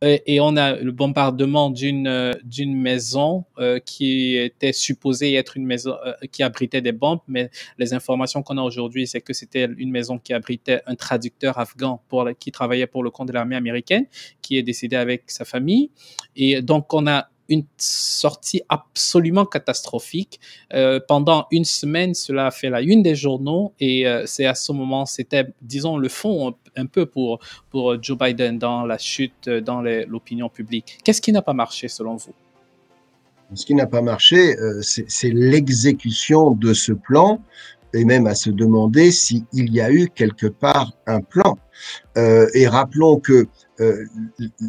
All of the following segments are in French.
Et on a le bombardement d'une maison qui était supposée être une maison qui abritait des bombes, mais les informations qu'on a aujourd'hui, c'est que c'était une maison qui abritait un traducteur afghan qui travaillait pour le compte de l'armée américaine, qui est décédé avec sa famille. Et donc, on a une sortie absolument catastrophique. Pendant une semaine, cela a fait la une des journaux et c'est à ce moment, c'était, disons, le fond un peu pour Joe Biden dans la chute dans l'opinion publique. Qu'est-ce qui n'a pas marché selon vous? Ce qui n'a pas marché, c'est l'exécution de ce plan et même à se demander s'il y a eu quelque part un plan. Et rappelons que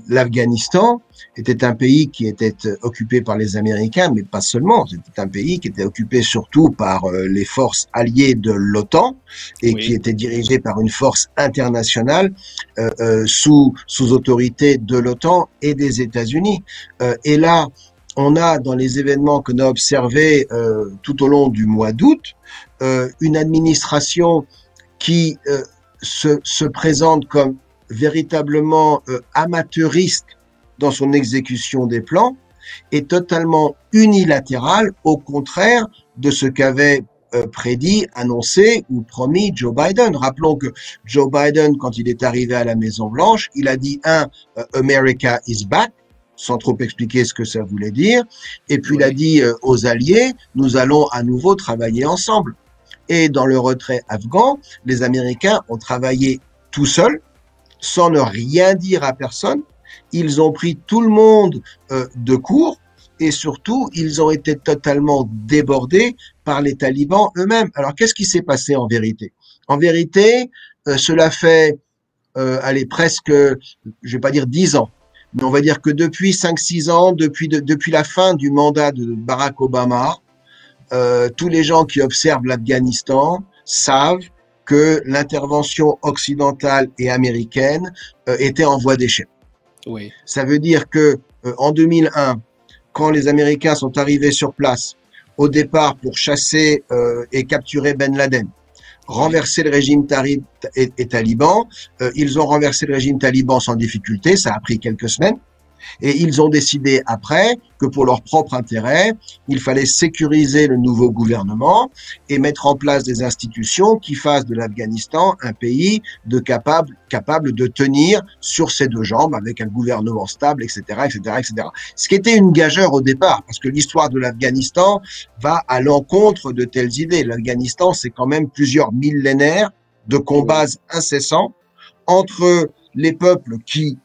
l'Afghanistan était un pays qui était occupé par les Américains, mais pas seulement. C'était un pays qui était occupé surtout par les forces alliées de l'OTAN et qui était dirigé par une force internationale sous autorité de l'OTAN et des États-Unis. Et là, on a dans les événements qu'on a observés tout au long du mois d'août, une administration qui se présente comme véritablement amateuriste dans son exécution des plans et totalement unilatérale, au contraire de ce qu'avait prédit, annoncé ou promis Joe Biden. Rappelons que Joe Biden, quand il est arrivé à la Maison-Blanche, il a dit America is back, sans trop expliquer ce que ça voulait dire, et puis il a dit aux alliés, nous allons à nouveau travailler ensemble. Et dans le retrait afghan, les Américains ont travaillé tout seuls, sans ne rien dire à personne. Ils ont pris tout le monde de court et surtout, ils ont été totalement débordés par les talibans eux-mêmes. Alors, qu'est-ce qui s'est passé en vérité? En vérité, cela fait, presque, je vais pas dire 10 ans, mais on va dire que depuis 5-6 ans, depuis la fin du mandat de Barack Obama, tous les gens qui observent l'Afghanistan savent que l'intervention occidentale et américaine était en voie d'échec. Oui. Ça veut dire que en 2001, quand les Américains sont arrivés sur place, au départ pour chasser et capturer Ben Laden, renverser le régime taliban, ils ont renversé le régime taliban sans difficulté, ça a pris quelques semaines. Et ils ont décidé après que pour leur propre intérêt, il fallait sécuriser le nouveau gouvernement et mettre en place des institutions qui fassent de l'Afghanistan un pays capable de tenir sur ses deux jambes avec un gouvernement stable, etc., etc., etc. Ce qui était une gageure au départ, parce que l'histoire de l'Afghanistan va à l'encontre de telles idées. L'Afghanistan, c'est quand même plusieurs millénaires de combats incessants entre les peuples qui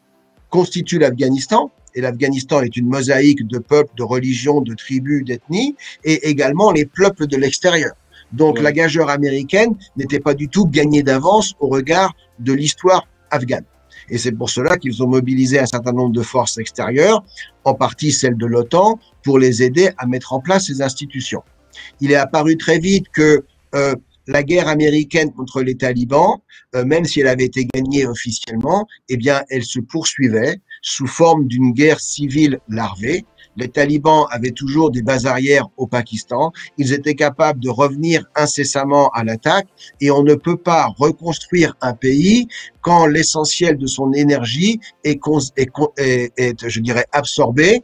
constitue l'Afghanistan, et l'Afghanistan est une mosaïque de peuples, de religions, de tribus, d'ethnies, et également les peuples de l'extérieur. Donc la gageure américaine n'était pas du tout gagnée d'avance au regard de l'histoire afghane. Et c'est pour cela qu'ils ont mobilisé un certain nombre de forces extérieures, en partie celles de l'OTAN, pour les aider à mettre en place ces institutions. Il est apparu très vite que la guerre américaine contre les talibans, même si elle avait été gagnée officiellement, eh bien, elle se poursuivait sous forme d'une guerre civile larvée. Les talibans avaient toujours des bases arrières au Pakistan. Ils étaient capables de revenir incessamment à l'attaque et on ne peut pas reconstruire un pays quand l'essentiel de son énergie est je dirais, absorbé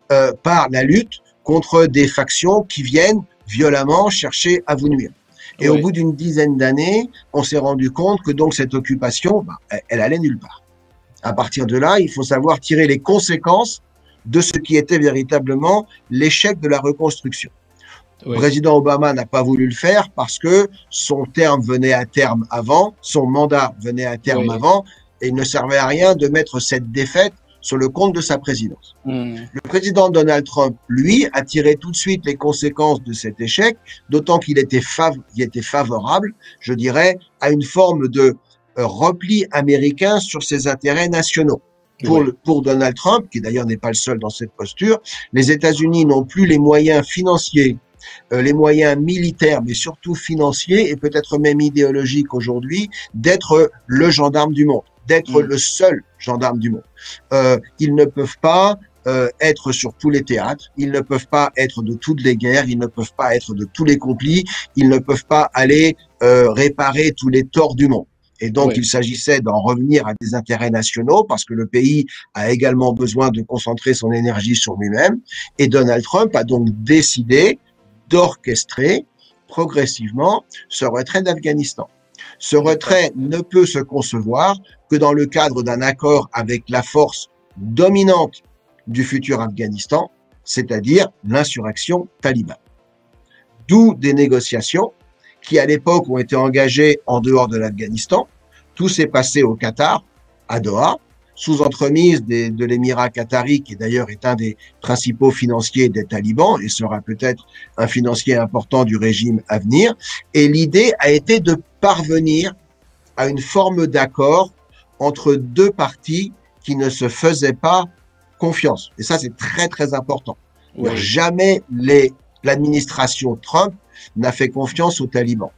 par la lutte contre des factions qui viennent violemment chercher à vous nuire. Et au bout d'une dizaine d'années, on s'est rendu compte que donc cette occupation, elle allait nulle part. À partir de là, il faut savoir tirer les conséquences de ce qui était véritablement l'échec de la reconstruction. Le président Obama n'a pas voulu le faire parce que son terme venait à terme avant, son mandat venait à terme avant, et il ne servait à rien de mettre cette défaite sur le compte de sa présidence. Le président Donald Trump, lui, a tiré tout de suite les conséquences de cet échec, d'autant qu'il était favorable, je dirais, à une forme de repli américain sur ses intérêts nationaux. Pour Donald Trump, qui d'ailleurs n'est pas le seul dans cette posture, les États-Unis n'ont plus les moyens financiers, les moyens militaires, mais surtout financiers et peut-être même idéologiques aujourd'hui, d'être le gendarme du monde, d'être le seul gendarme du monde. Ils ne peuvent pas être sur tous les théâtres, ils ne peuvent pas être de toutes les guerres, ils ne peuvent pas être de tous les conflits, ils ne peuvent pas aller réparer tous les torts du monde. Et donc, Oui. il s'agissait d'en revenir à des intérêts nationaux parce que le pays a également besoin de concentrer son énergie sur lui-même. Et Donald Trump a donc décidé d'orchestrer progressivement ce retrait d'Afghanistan. Ce retrait ne peut se concevoir que dans le cadre d'un accord avec la force dominante du futur Afghanistan, c'est-à-dire l'insurrection talibane. D'où des négociations qui, à l'époque, ont été engagées en dehors de l'Afghanistan. Tout s'est passé au Qatar, à Doha, sous entremise de l'émirat qatari, qui d'ailleurs est un des principaux financiers des talibans et sera peut-être un financier important du régime à venir. Et l'idée a été de parvenir à une forme d'accord entre deux parties qui ne se faisaient pas confiance. Et ça, c'est très, très important. Oui. Jamais l'administration Trump n'a fait confiance aux talibans.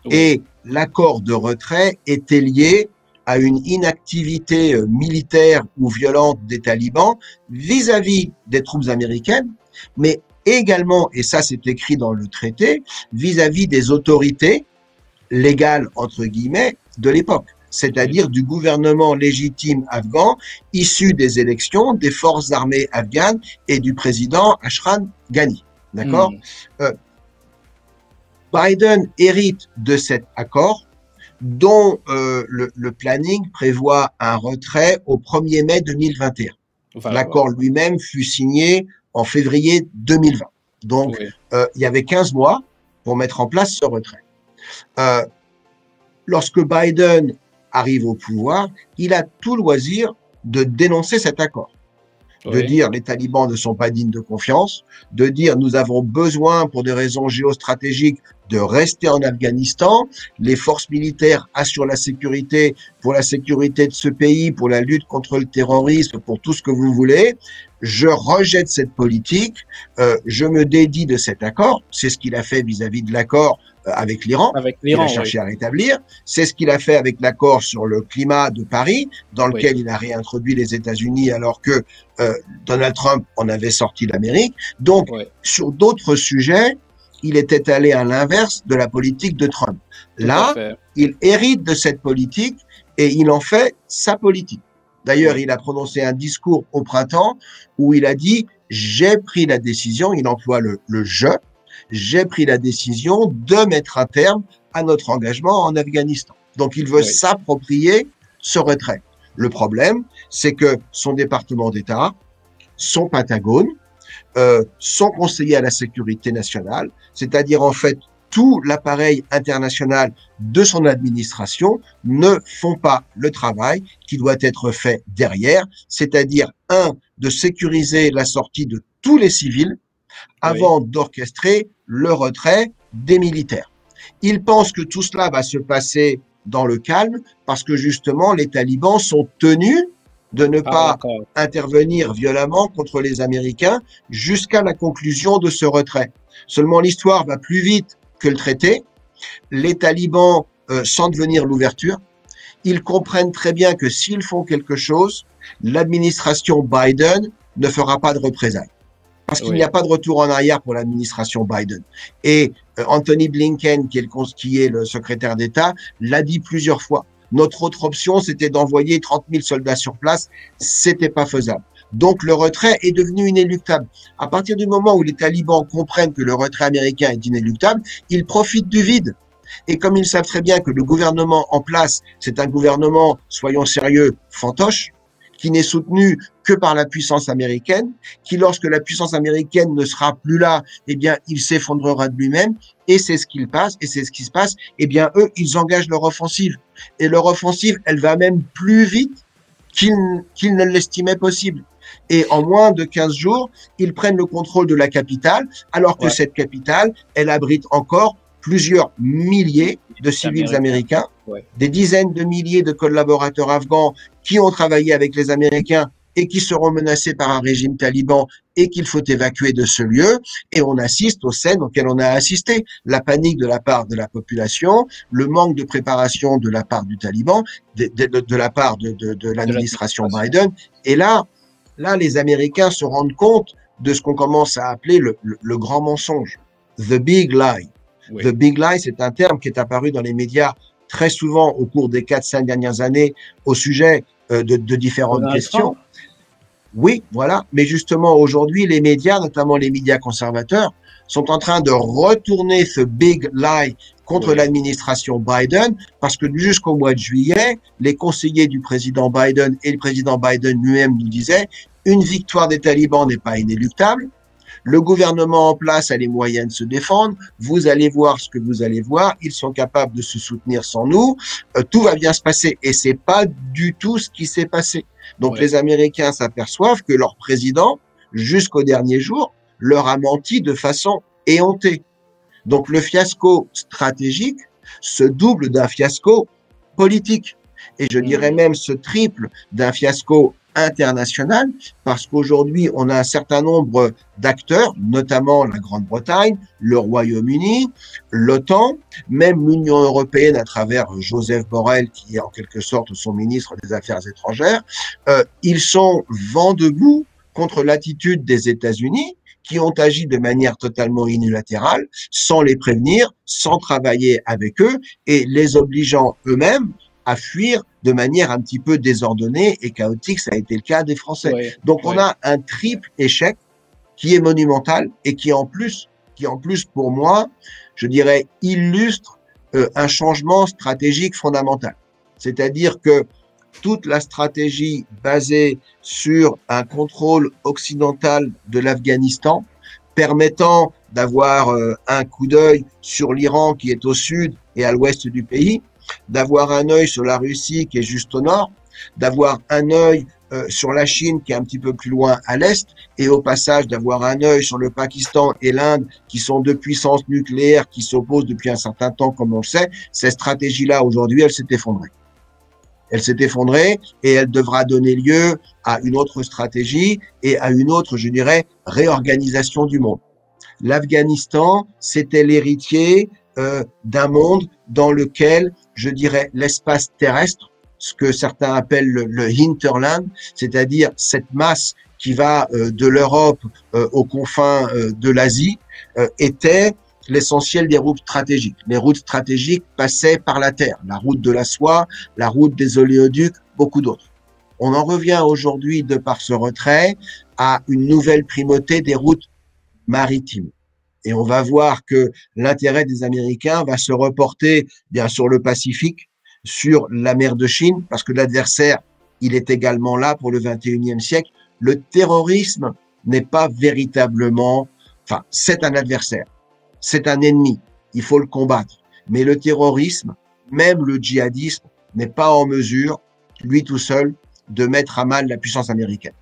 Oui. Et l'accord de retrait était lié à une inactivité militaire ou violente des talibans vis-à-vis des troupes américaines, mais également, et ça c'est écrit dans le traité, vis-à-vis des autorités légales, entre guillemets, de l'époque, c'est-à-dire du gouvernement légitime afghan issu des élections des forces armées afghanes et du président Ashraf Ghani. D'accord? Biden hérite de cet accord dont le planning prévoit un retrait au 1er mai 2021. Voilà, l'accord lui-même fut signé en février 2020. Donc, il y avait 15 mois pour mettre en place ce retrait. Lorsque Biden arrive au pouvoir, il a tout loisir de dénoncer cet accord. De dire les talibans ne sont pas dignes de confiance, de dire nous avons besoin pour des raisons géostratégiques de rester en Afghanistan, les forces militaires assurent la sécurité pour la sécurité de ce pays, pour la lutte contre le terrorisme, pour tout ce que vous voulez. Je rejette cette politique, je me dédie de cet accord, c'est ce qu'il a fait vis-à-vis de l'accord avec l'Iran, qu'il a cherché à rétablir. C'est ce qu'il a fait avec l'accord sur le climat de Paris, dans lequel il a réintroduit les États-Unis alors que Donald Trump en avait sorti l'Amérique. Donc, sur d'autres sujets, il était allé à l'inverse de la politique de Trump. Là, il hérite de cette politique et il en fait sa politique. D'ailleurs, il a prononcé un discours au printemps où il a dit « j'ai pris la décision », il emploie le « je », j'ai pris la décision de mettre un terme à notre engagement en Afghanistan. Donc, il veut s'approprier ce retrait. Le problème, c'est que son département d'État, son Pentagone, son conseiller à la sécurité nationale, c'est-à-dire en fait tout l'appareil international de son administration, ne font pas le travail qui doit être fait derrière, c'est-à-dire de sécuriser la sortie de tous les civils avant d'orchestrer le retrait des militaires. Ils pensent que tout cela va se passer dans le calme parce que justement les talibans sont tenus de ne pas intervenir violemment contre les Américains jusqu'à la conclusion de ce retrait. Seulement l'histoire va plus vite que le traité. Les talibans sentent venir l'ouverture. Ils comprennent très bien que s'ils font quelque chose, l'administration Biden ne fera pas de représailles. Parce qu'il n'y a pas de retour en arrière pour l'administration Biden. Et Anthony Blinken, qui est le secrétaire d'État, l'a dit plusieurs fois. Notre autre option, c'était d'envoyer 30 000 soldats sur place. C'était pas faisable. Donc, le retrait est devenu inéluctable. À partir du moment où les talibans comprennent que le retrait américain est inéluctable, ils profitent du vide. Et comme ils savent très bien que le gouvernement en place, c'est un gouvernement, soyons sérieux, fantoche, qui n'est soutenu que par la puissance américaine, qui, lorsque la puissance américaine ne sera plus là, eh bien, il s'effondrera de lui-même, et c'est ce qu'il passe, et c'est ce qui se passe, eh bien, eux, ils engagent leur offensive. Et leur offensive, elle va même plus vite qu'ils ne l'estimaient possible. Et en moins de 15 jours, ils prennent le contrôle de la capitale, alors que cette capitale, elle abrite encore plusieurs milliers de civils américains, des dizaines de milliers de collaborateurs afghans qui ont travaillé avec les Américains et qui seront menacés par un régime taliban et qu'il faut évacuer de ce lieu. Et on assiste aux scènes auxquelles on a assisté. La panique de la part de la population, le manque de préparation de la part du taliban, de la part de l'administration Biden. Et là, les Américains se rendent compte de ce qu'on commence à appeler le grand mensonge. The Big Lie. The Big Lie, c'est un terme qui est apparu dans les médias très souvent au cours des 4-5 dernières années au sujet de différentes Donald questions. Trump. Oui, voilà. Mais justement, aujourd'hui, les médias, notamment les médias conservateurs, sont en train de retourner ce big lie contre Oui, l'administration Biden, parce que jusqu'au mois de juillet, les conseillers du président Biden et le président Biden lui-même nous disaient une victoire des talibans n'est pas inéluctable. Le gouvernement en place a les moyens de se défendre. Vous allez voir ce que vous allez voir. Ils sont capables de se soutenir sans nous. Tout va bien se passer. Et c'est pas du tout ce qui s'est passé. Donc oui, les Américains s'aperçoivent que leur président, jusqu'au dernier jour, leur a menti de façon éhontée. Donc le fiasco stratégique se double d'un fiasco politique. Et je dirais hmm, même se triple d'un fiasco international, parce qu'aujourd'hui, on a un certain nombre d'acteurs, notamment la Grande-Bretagne, le Royaume-Uni, l'OTAN, même l'Union européenne à travers Joseph Borrell, qui est en quelque sorte son ministre des Affaires étrangères. Ils sont vent debout contre l'attitude des États-Unis, qui ont agi de manière totalement unilatérale, sans les prévenir, sans travailler avec eux, et les obligeant eux-mêmes à fuir de manière un petit peu désordonnée et chaotique. Ça a été le cas des Français. oui, Donc on oui. a un triple échec qui est monumental et qui en plus pour moi, je dirais, illustre un changement stratégique fondamental. C'est-à-dire que toute la stratégie basée sur un contrôle occidental de l'Afghanistan, permettant d'avoir un coup d'œil sur l'Iran qui est au sud et à l'ouest du pays, d'avoir un œil sur la Russie qui est juste au nord, d'avoir un œil sur la Chine qui est un petit peu plus loin à l'est, et au passage d'avoir un œil sur le Pakistan et l'Inde qui sont deux puissances nucléaires qui s'opposent depuis un certain temps, comme on le sait. Cette stratégie-là, aujourd'hui, elle s'est effondrée. Elle s'est effondrée et elle devra donner lieu à une autre stratégie et à une autre, je dirais, réorganisation du monde. L'Afghanistan, c'était l'héritier d'un monde dans lequel, je dirais, l'espace terrestre, ce que certains appellent le hinterland, c'est-à-dire cette masse qui va de l'Europe aux confins de l'Asie, était l'essentiel des routes stratégiques. Les routes stratégiques passaient par la terre, la route de la soie, la route des oléoducs, beaucoup d'autres. On en revient aujourd'hui, de par ce retrait, à une nouvelle primauté des routes maritimes. Et on va voir que l'intérêt des Américains va se reporter bien sur le Pacifique, sur la mer de Chine, parce que l'adversaire, il est également là pour le 21e siècle. Le terrorisme n'est pas véritablement, enfin, c'est un adversaire, c'est un ennemi, il faut le combattre. Mais le terrorisme, même le djihadisme, n'est pas en mesure, lui tout seul, de mettre à mal la puissance américaine.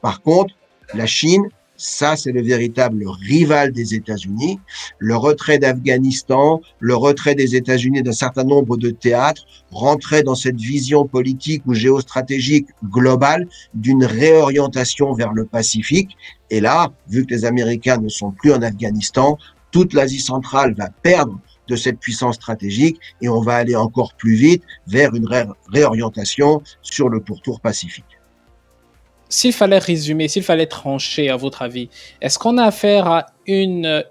Par contre, la Chine, ça, c'est le véritable rival des États-Unis. Le retrait d'Afghanistan, le retrait des États-Unis d'un certain nombre de théâtres, rentrait dans cette vision politique ou géostratégique globale d'une réorientation vers le Pacifique. Et là, vu que les Américains ne sont plus en Afghanistan, toute l'Asie centrale va perdre de cette puissance stratégique et on va aller encore plus vite vers une réorientation sur le pourtour pacifique. S'il fallait résumer, s'il fallait trancher, à votre avis, est-ce qu'on a affaire à une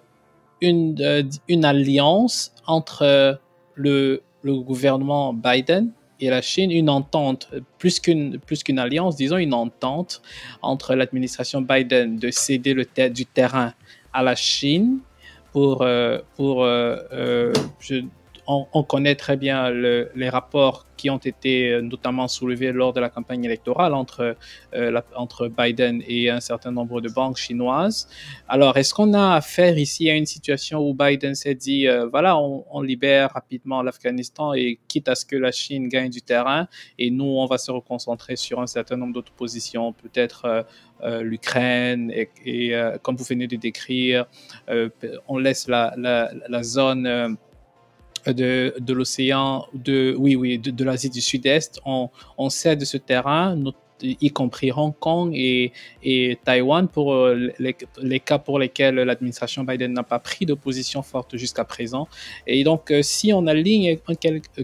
alliance entre le gouvernement Biden et la Chine, une entente, plus qu'une alliance, disons une entente entre l'administration Biden de céder du terrain à la Chine pour on connaît très bien les rapports qui ont été notamment soulevés lors de la campagne électorale entre Biden et un certain nombre de banques chinoises. Alors, est-ce qu'on a affaire ici à une situation où Biden s'est dit, voilà, on libère rapidement l'Afghanistan et quitte à ce que la Chine gagne du terrain, et nous, on va se reconcentrer sur un certain nombre d'autres positions, peut-être l'Ukraine et comme vous venez de décrire, on laisse la zone de l'océan, de l'Asie du Sud-Est, on cède ce terrain, y compris Hong Kong et Taïwan, pour les cas pour lesquels l'administration Biden n'a pas pris de position forte jusqu'à présent. Et donc, si on aligne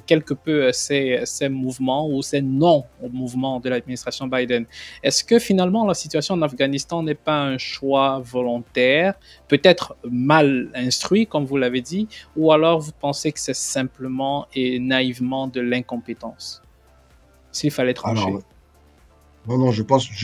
quelque peu ces mouvements ou ces non-mouvements de l'administration Biden, est-ce que finalement la situation en Afghanistan n'est pas un choix volontaire, peut-être mal instruit, comme vous l'avez dit, ou alors vous pensez que c'est simplement et naïvement de l'incompétence? S'il fallait trancher. Alors, non, je pense que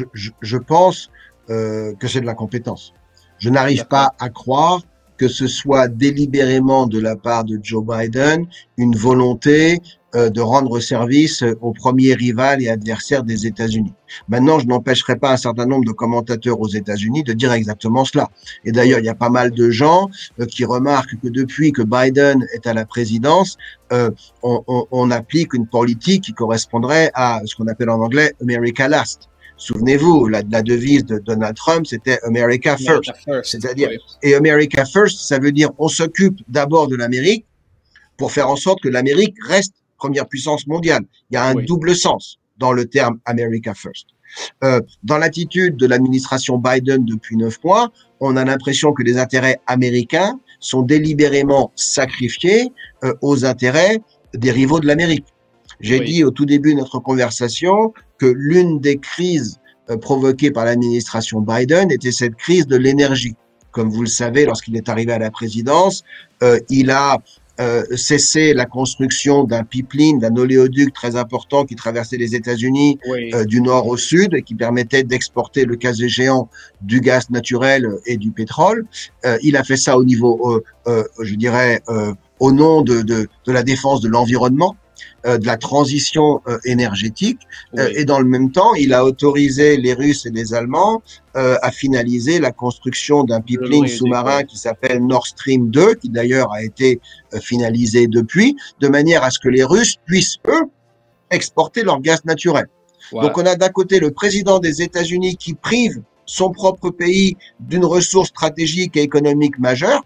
c'est de l'incompétence. Je n'arrive pas à croire que ce soit délibérément de la part de Joe Biden une volonté de rendre service au premier rival et adversaire des États-Unis. Maintenant, je n'empêcherai pas un certain nombre de commentateurs aux États-Unis de dire exactement cela. Et d'ailleurs, il y a pas mal de gens qui remarquent que depuis que Biden est à la présidence, on applique une politique qui correspondrait à ce qu'on appelle en anglais America Last. Souvenez-vous, la devise de Donald Trump, c'était America First. C'est-à-dire, et America First, ça veut dire on s'occupe d'abord de l'Amérique pour faire en sorte que l'Amérique reste première puissance mondiale. Il y a un double sens dans le terme America First. Dans l'attitude de l'administration Biden depuis 9 mois, on a l'impression que les intérêts américains sont délibérément sacrifiés aux intérêts des rivaux de l'Amérique. J'ai dit au tout début de notre conversation que l'une des crises provoquées par l'administration Biden était cette crise de l'énergie. Comme vous le savez, lorsqu'il est arrivé à la présidence, il a cessé la construction d'un pipeline, d'un oléoduc très important qui traversait les États-Unis du nord au sud et qui permettait d'exporter, le cas échéant, du gaz naturel et du pétrole. Il a fait ça au niveau, je dirais, au nom de la défense de l'environnement, de la transition énergétique, et dans le même temps, il a autorisé les Russes et les Allemands à finaliser la construction d'un pipeline sous-marin qui s'appelle Nord Stream 2, qui d'ailleurs a été finalisé depuis, de manière à ce que les Russes puissent, eux, exporter leur gaz naturel. Donc on a d'un côté le président des États-Unis qui prive son propre pays d'une ressource stratégique et économique majeure,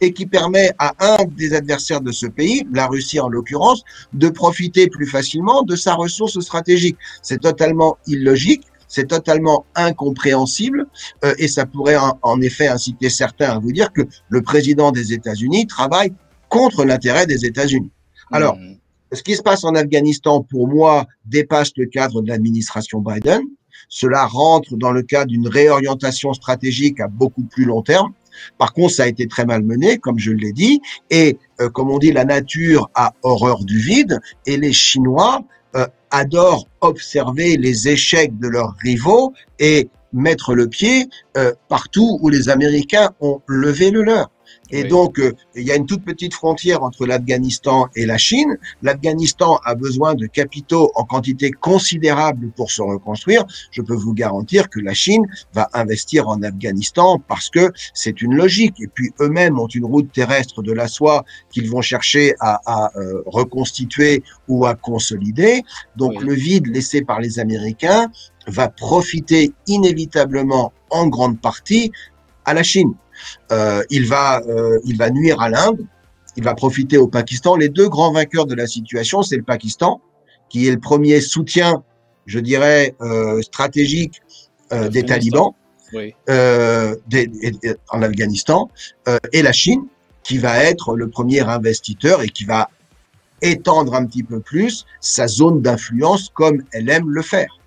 et qui permet à un des adversaires de ce pays, la Russie en l'occurrence, de profiter plus facilement de sa ressource stratégique. C'est totalement illogique, c'est totalement incompréhensible, et ça pourrait en effet inciter certains à vous dire que le président des États-Unis travaille contre l'intérêt des États-Unis. Alors, ce qui se passe en Afghanistan, pour moi, dépasse le cadre de l'administration Biden. Cela rentre dans le cadre d'une réorientation stratégique à beaucoup plus long terme. Par contre, ça a été très mal mené, comme je l'ai dit, et comme on dit, la nature a horreur du vide, et les Chinois adorent observer les échecs de leurs rivaux et mettre le pied partout où les Américains ont levé le leur. Et donc, il y a une toute petite frontière entre l'Afghanistan et la Chine. L'Afghanistan a besoin de capitaux en quantité considérable pour se reconstruire. Je peux vous garantir que la Chine va investir en Afghanistan parce que c'est une logique. Et puis, eux-mêmes ont une route terrestre de la soie qu'ils vont chercher à reconstituer ou à consolider. Donc, le vide laissé par les Américains va profiter inévitablement en grande partie à la Chine. Il va nuire à l'Inde, il va profiter au Pakistan. Les deux grands vainqueurs de la situation, c'est le Pakistan, qui est le premier soutien, je dirais, stratégique des talibans en Afghanistan, et la Chine, qui va être le premier investisseur et qui va étendre un petit peu plus sa zone d'influence comme elle aime le faire.